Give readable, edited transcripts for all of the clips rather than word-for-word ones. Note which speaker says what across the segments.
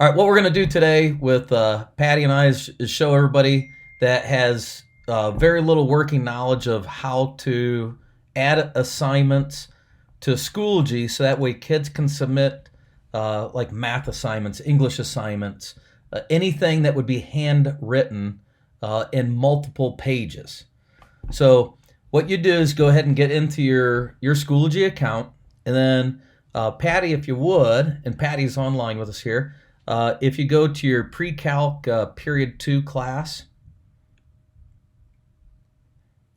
Speaker 1: All right, what we're going to do today with Patty and I is show everybody that has very little working knowledge of how to add assignments to Schoology so that way kids can submit like math assignments, English assignments, anything that would be handwritten in multiple pages. So what you do is go ahead and get into your Schoology account, and then Patty, if you would, and Patty's online with us here. If you go to your pre-calc period 2 class,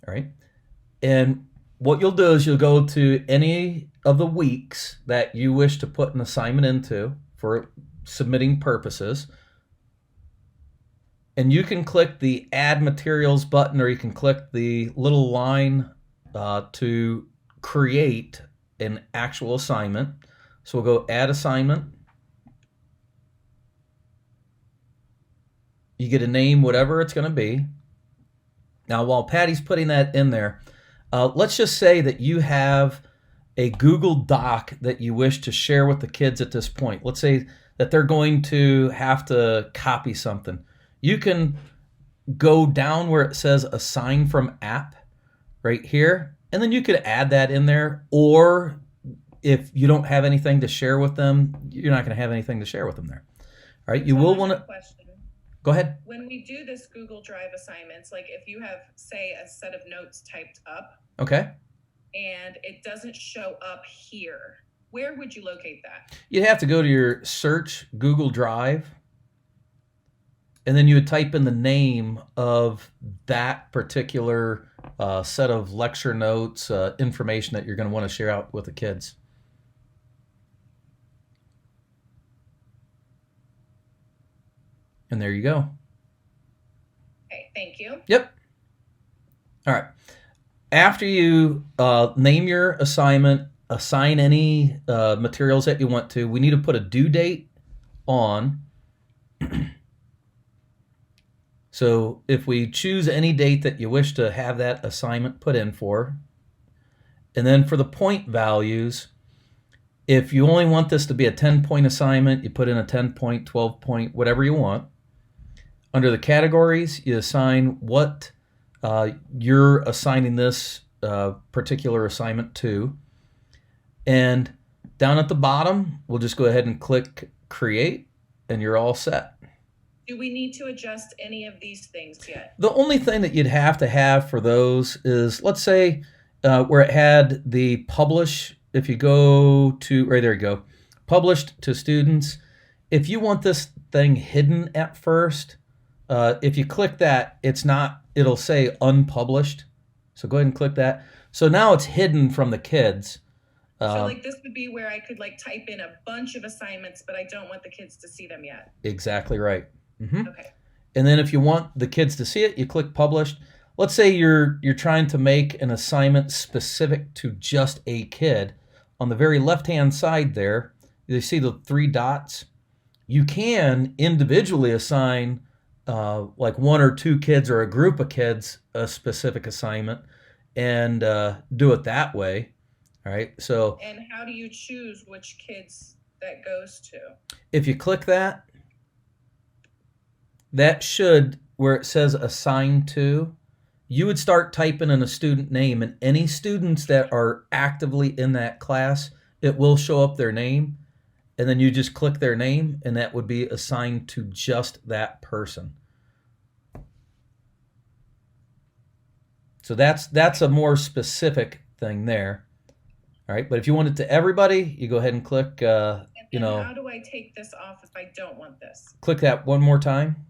Speaker 1: all right, and what you'll do is you'll go to any of the weeks that you wish to put an assignment into for submitting purposes, and you can click the Add Materials button, or you can click the little line to create an actual assignment. So we'll go Add Assignment. You get a name, whatever it's going to be. Now, while Patty's putting that in there, let's just say that you have a Google Doc that you wish to share with the kids at this point. Let's say that they're going to have to copy something. You can go down where it says Assign from App right here, and then you could add that in there. Or if you don't have anything to share with them, you're not going to have anything to share with them there. All right, you will want to... Go ahead.
Speaker 2: When we do this Google Drive assignments, like if you have, say, a set of notes typed up,
Speaker 1: okay,
Speaker 2: and it doesn't show up here, where would you locate that?
Speaker 1: You'd have to go to your search Google Drive, and then you would type in the name of that particular set of lecture notes, information that you're going to want to share out with the kids. And there you go.
Speaker 2: Okay, thank you.
Speaker 1: Yep. All right. After you name your assignment, assign any materials that you want to, we need to put a due date on. So if we choose any date that you wish to have that assignment put in for, and then for the point values, if you only want this to be a 10-point assignment, you put in a 10-point, 12-point, whatever you want. Under the categories, you assign what you're assigning this particular assignment to. And down at the bottom, we'll just go ahead and click Create, and you're all set.
Speaker 2: Do we need to adjust any of these things yet?
Speaker 1: The only thing that you'd have to have for those is, let's say, where it had the publish, if you go to, right there you go, published to students. If you want this thing hidden at first, if you click that, it'll say unpublished. So go ahead and click that. So now it's hidden from the kids.
Speaker 2: So like this would be where I could like type in a bunch of assignments, but I don't want the kids to see them yet.
Speaker 1: Exactly right. Mm-hmm.
Speaker 2: Okay.
Speaker 1: And then if you want the kids to see it, you click published. Let's say you're trying to make an assignment specific to just a kid. On the very left-hand side there, you see the 3 dots. You can individually assign like 1 or 2 kids or a group of kids a specific assignment and do it that way. All right. So.
Speaker 2: And how do you choose which kids that goes to?
Speaker 1: If you click that, that should, where it says assign to, you would start typing in a student name, and any students that are actively in that class, it will show up their name, and then you just click their name, and that would be assigned to just that person. So that's a more specific thing there. All right, but if you want it to everybody, you go ahead and click,
Speaker 2: how do I take this off if I don't want this?
Speaker 1: Click that one more time.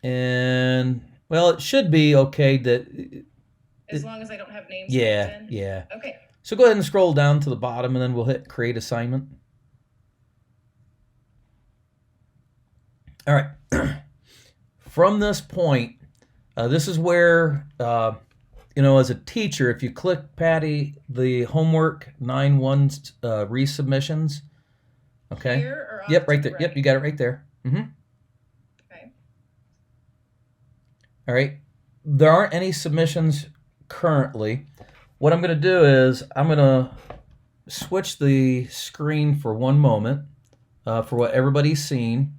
Speaker 1: And, well, it should be okay that...
Speaker 2: As long as I don't have names.
Speaker 1: Yeah, yeah.
Speaker 2: Okay.
Speaker 1: So go ahead and scroll down to the bottom, and then we'll hit Create Assignment. All right. From this point, this is where, as a teacher, if you click, Patty, the homework 9-1 resubmissions, okay?
Speaker 2: Here or off
Speaker 1: yep, right
Speaker 2: to the
Speaker 1: there.
Speaker 2: right?
Speaker 1: Yep, you got it right there. Mm-hmm.
Speaker 2: Okay.
Speaker 1: All right. There aren't any submissions currently. What I'm going to do is I'm going to switch the screen for one moment. for what everybody's seen.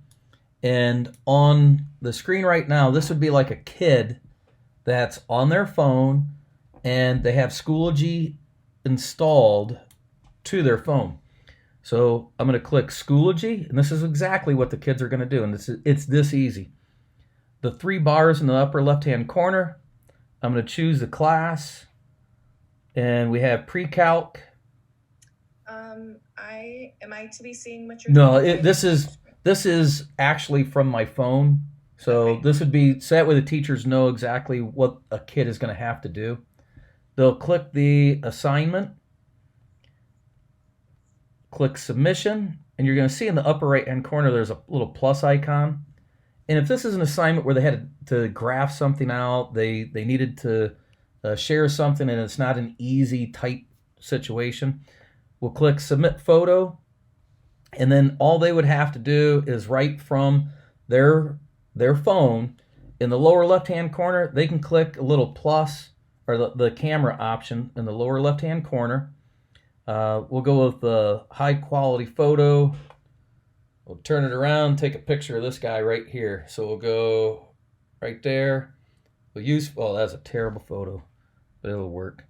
Speaker 1: And on the screen right now, this would be like a kid that's on their phone and they have Schoology installed to their phone. So I'm going to click Schoology, and this is exactly what the kids are going to do. And it's this easy. The three bars in the upper left-hand corner, I'm going to choose the class, and we have pre-calc.
Speaker 2: Am I to be seeing what you're
Speaker 1: No,
Speaker 2: doing?
Speaker 1: this is actually from my phone. So
Speaker 2: Okay.
Speaker 1: this would be so that way the teachers know exactly what a kid is going to have to do. They'll click the assignment, click submission, and you're going to see in the upper right hand corner there's a little plus icon. And if this is an assignment where they had to graph something out, they needed to share something, and it's not an easy type situation, we'll click submit photo, and then all they would have to do is write from their phone. In the lower left hand corner, they can click a little plus or the camera option in the lower left hand corner. We'll go with the high quality photo. We'll turn it around, take a picture of this guy right here. So we'll go right there. We'll use, oh, that's a terrible photo, but it'll work.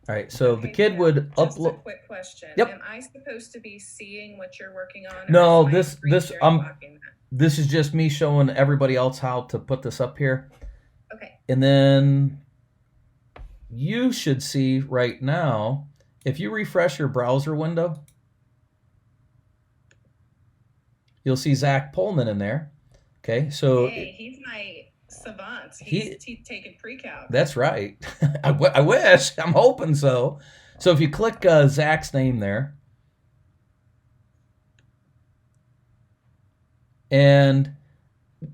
Speaker 1: All right, so the
Speaker 2: Okay,
Speaker 1: kid
Speaker 2: so
Speaker 1: would
Speaker 2: just a
Speaker 1: upload.
Speaker 2: quick question.
Speaker 1: Yep.
Speaker 2: Am I supposed to be seeing what you're working on?
Speaker 1: No,
Speaker 2: or is my screen sharing blocking that?
Speaker 1: this is just me showing everybody else how to put this up here.
Speaker 2: Okay.
Speaker 1: And then you should see right now, if you refresh your browser window, you'll see Zach Pullman in there. Okay, so
Speaker 2: Hey, he's my savant. He's taken pre-calc.
Speaker 1: That's right. I wish. I'm hoping so. So if you click Zach's name there, and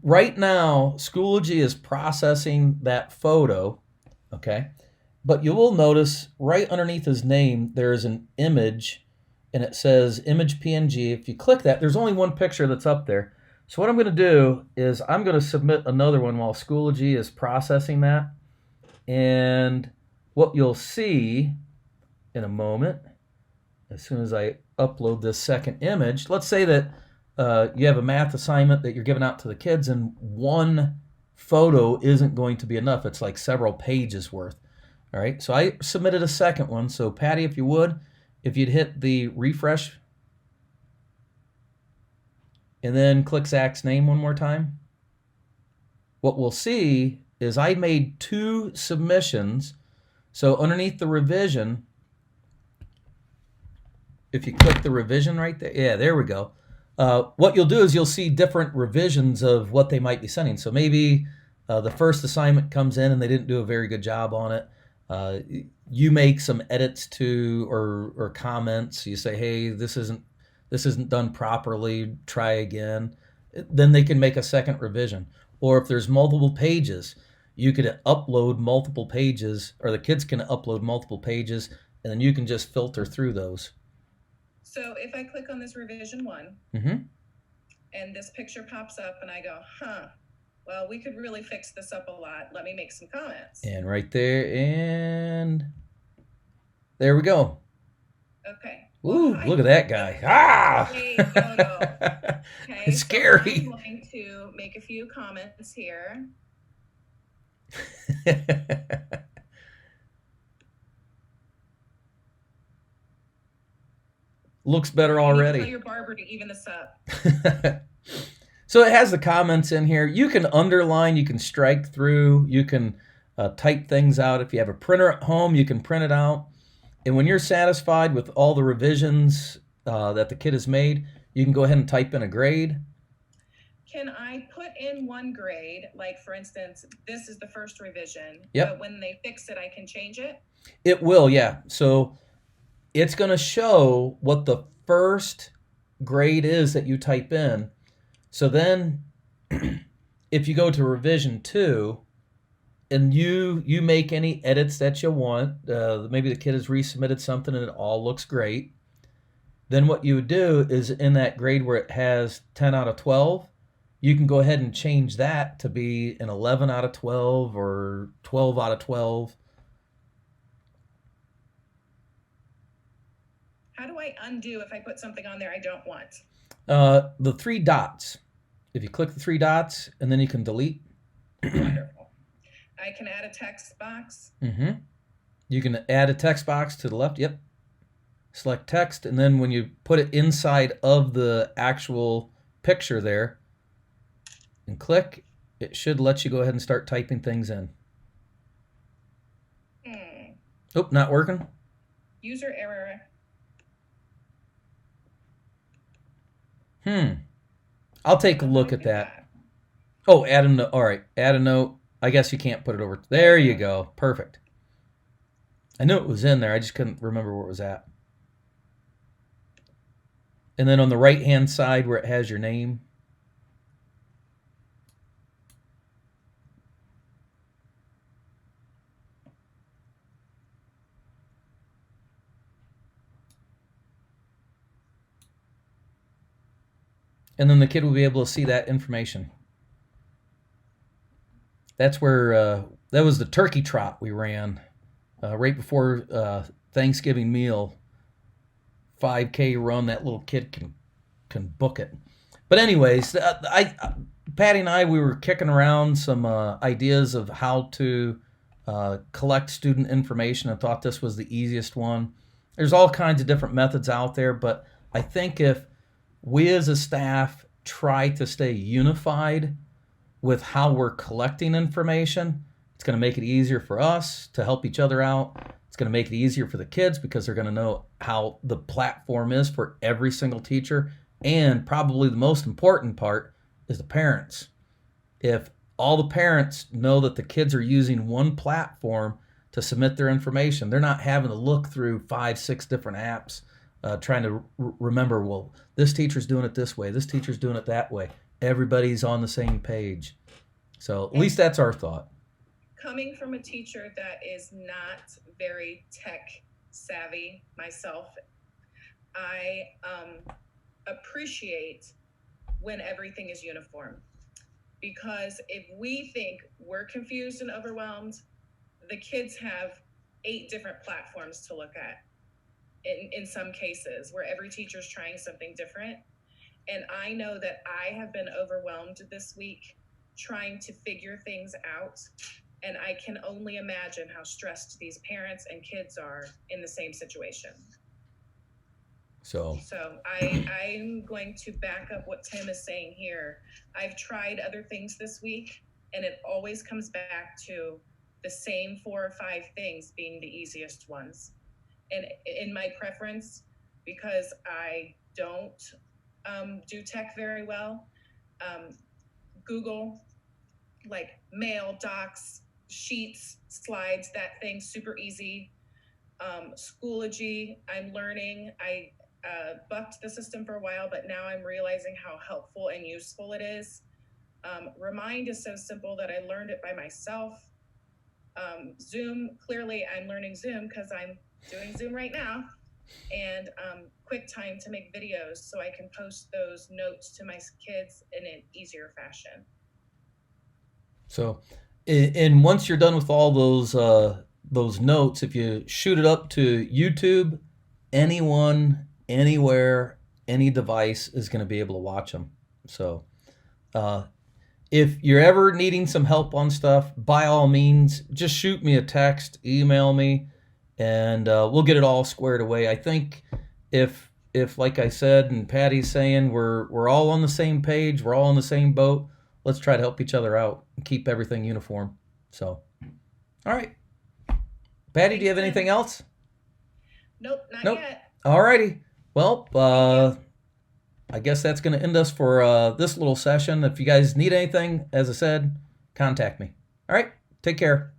Speaker 1: right now Schoology is processing that photo, okay? But you will notice right underneath his name there is an image, and it says image PNG. If you click that, there's only one picture that's up there. So what I'm going to do is I'm going to submit another one while Schoology is processing that. And what you'll see in a moment, as soon as I upload this second image, let's say that you have a math assignment that you're giving out to the kids, and one photo isn't going to be enough. It's like several pages worth. All right, so I submitted a second one. So Patty, if you'd hit the refresh and then click Zach's name one more time, what we'll see is I made two submissions. So underneath the revision, if you click the revision right there, yeah, there we go. What you'll do is you'll see different revisions of what they might be sending. So maybe the first assignment comes in and they didn't do a very good job on it. You make some edits to or comments. You say, hey, this isn't done properly. Try again. Then they can make a second revision. Or if there's multiple pages, you could upload multiple pages, or the kids can upload multiple pages, and then you can just filter through those.
Speaker 2: So if I click on this revision one, and this picture pops up, and I go, well, we could really fix this up a lot. Let me make some comments.
Speaker 1: And right there, and there we go.
Speaker 2: Okay.
Speaker 1: Ooh, look at that guy. Ah!
Speaker 2: Okay,
Speaker 1: It's scary.
Speaker 2: So I'm going to make a few comments here.
Speaker 1: Looks better already.
Speaker 2: Tell your barber to even this up.
Speaker 1: So it has the comments in here. You can underline, you can strike through, you can type things out. If you have a printer at home, you can print it out. And when you're satisfied with all the revisions that the kid has made, you can go ahead and type in a grade.
Speaker 2: Can I put in one grade? Like, for instance, this is the first revision.
Speaker 1: Yep.
Speaker 2: But when they fix it, I can change it?
Speaker 1: It will, yeah. So it's going to show what the first grade is that you type in. So then if you go to revision 2 and you make any edits that you want, maybe the kid has resubmitted something and it all looks great, then what you would do is in that grade where it has 10 out of 12, you can go ahead and change that to be an 11 out of 12 or 12 out of 12.
Speaker 2: How do I undo if I put something on there I don't want?
Speaker 1: The three dots. If you click the three dots, and then you can delete.
Speaker 2: Wonderful. I can add a text box.
Speaker 1: You can add a text box to the left. Yep. Select text, and then when you put it inside of the actual picture there and click, it should let you go ahead and start typing things in. Oh, not working?
Speaker 2: User error.
Speaker 1: I'll take a look at that. Oh, add a note. All right, add a note. I guess you can't put it over. There you go. Perfect. I knew it was in there. I just couldn't remember where it was at. And then on the right-hand side where it has your name. And then the kid will be able to see that information. That's where, that was the turkey trot we ran right before Thanksgiving meal. 5K run, that little kid can book it. But anyways, Patty and I, we were kicking around some ideas of how to collect student information. I thought this was the easiest one. There's all kinds of different methods out there, but I think if we as a staff try to stay unified with how we're collecting information, it's going to make it easier for us to help each other out. It's going to make it easier for the kids because they're going to know how the platform is for every single teacher. And probably the most important part is the parents. If all the parents know that the kids are using one platform to submit their information, they're not having to look through 5, 6 different apps trying to remember, well, this teacher's doing it this way, this teacher's doing it that way. Everybody's on the same page. So at least that's our thought.
Speaker 2: Coming from a teacher that is not very tech savvy myself, I appreciate when everything is uniform. Because if we think we're confused and overwhelmed, the kids have 8 different platforms to look at in some cases where every teacher is trying something different. And I know that I have been overwhelmed this week trying to figure things out. And I can only imagine how stressed these parents and kids are in the same situation. So I'm going to back up what Tim is saying here. I've tried other things this week, and it always comes back to the same 4 or 5 things being the easiest ones. And in my preference, because I don't do tech very well, Google, like mail, docs, sheets, slides, that thing, super easy. Schoology, I'm learning. I bucked the system for a while, but now I'm realizing how helpful and useful it is. Remind is so simple that I learned it by myself. Zoom, clearly I'm learning Zoom because I'm doing Zoom right now. And QuickTime to make videos so I can post those notes to my kids in an easier fashion.
Speaker 1: So, and once you're done with all those notes, if you shoot it up to YouTube, anyone, anywhere, any device is going to be able to watch them. So, if you're ever needing some help on stuff, by all means, just shoot me a text, email me, and we'll get it all squared away. I think if like I said, and Patty's saying, we're all on the same page, we're all on the same boat, let's try to help each other out and keep everything uniform. So, all right. Patty, do you have anything else?
Speaker 2: Nope, not yet.
Speaker 1: All righty. Well, I guess that's going to end us for this little session. If you guys need anything, as I said, contact me. All right. Take care.